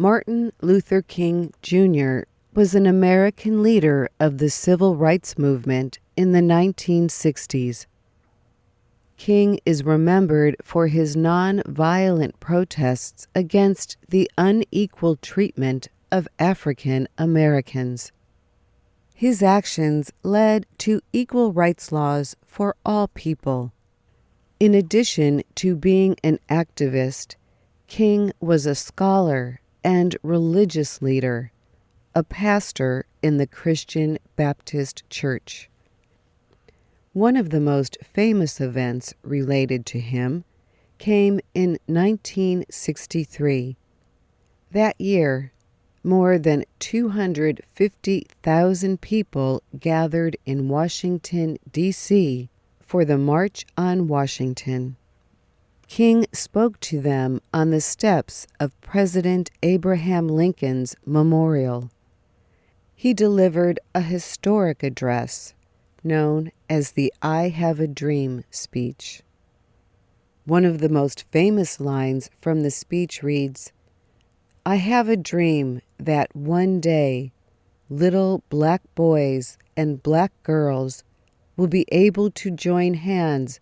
Martin Luther King Jr. was an American leader of the civil rights movement in the 1960s. King is remembered for his non-violent protests against the unequal treatment of African Americans. His actions led to equal rights laws for all people. In addition to being an activist, King was a scholar and religious leader, a pastor in the Christian Baptist Church. One of the most famous events related to him came in 1963. That year, more than 250,000 people gathered in Washington, D.C. for the March on Washington. King spoke to them on the steps of President Abraham Lincoln's memorial. He delivered a historic address known as the I Have a Dream speech. One of the most famous lines from the speech reads, "I have a dream that one day little black boys and black girls will be able to join hands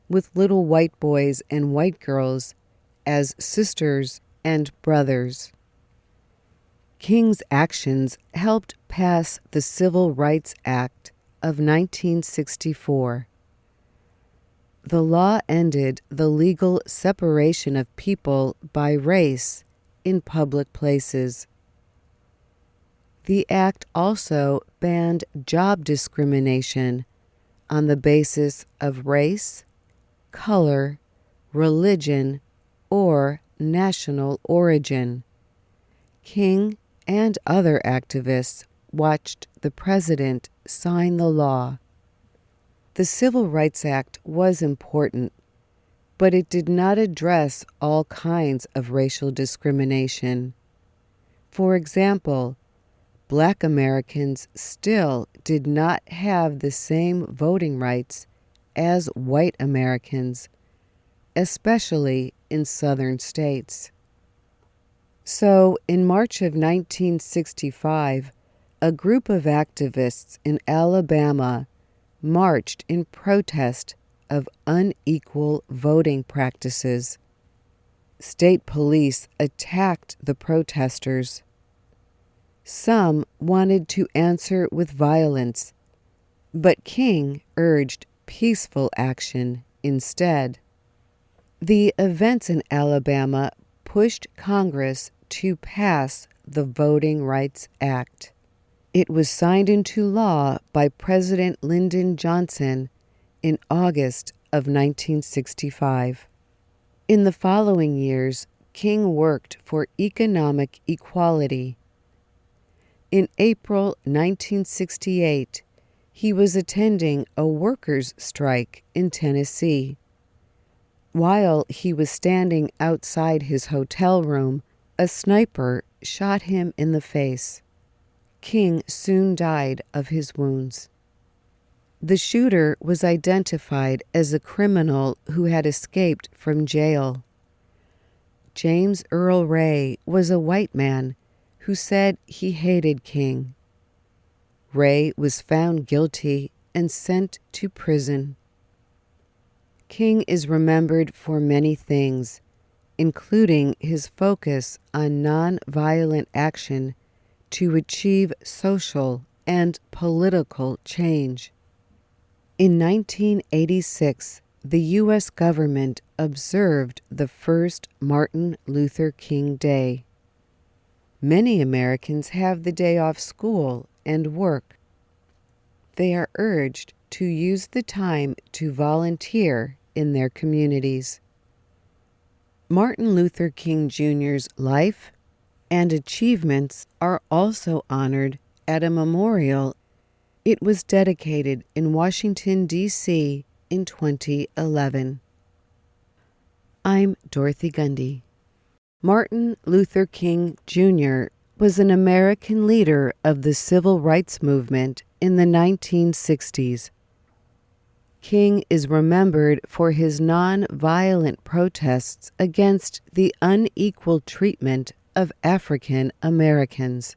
with little white boys and white girls as sisters and brothers." King's actions helped pass the Civil Rights Act of 1964. The law ended the legal separation of people by race in public places. The act also banned job discrimination on the basis of race, color, religion, or national origin. King and other activists watched the president sign the law. The Civil Rights Act was important, but it did not address all kinds of racial discrimination. For example, Black Americans still did not have the same voting rights as white Americans, especially in southern states. So, in March of 1965, a group of activists in Alabama marched in protest of unequal voting practices. State police attacked the protesters. Some wanted to answer with violence, but King urged peaceful action instead. The events in Alabama pushed Congress to pass the Voting Rights Act. It was signed into law by President Lyndon Johnson in August of 1965. In the following years, King worked for economic equality. In April 1968, he was attending a workers' strike in Tennessee. While he was standing outside his hotel room, a sniper shot him in the face. King soon died of his wounds. The shooter was identified as a criminal who had escaped from jail. James Earl Ray was a white man who said he hated King. Ray was found guilty and sent to prison. King is remembered for many things, including his focus on nonviolent action to achieve social and political change. In 1986, the U.S. government observed the first Martin Luther King Day. Many Americans have the day off school and work. They are urged to use the time to volunteer in their communities. Martin Luther King Jr.'s life and achievements are also honored at a memorial. It was dedicated in Washington, D.C. in 2011. I'm Dorothy Gundy. Martin Luther King Jr. was an American leader of the civil rights movement in the 1960s. King is remembered for his non-violent protests against the unequal treatment of African Americans.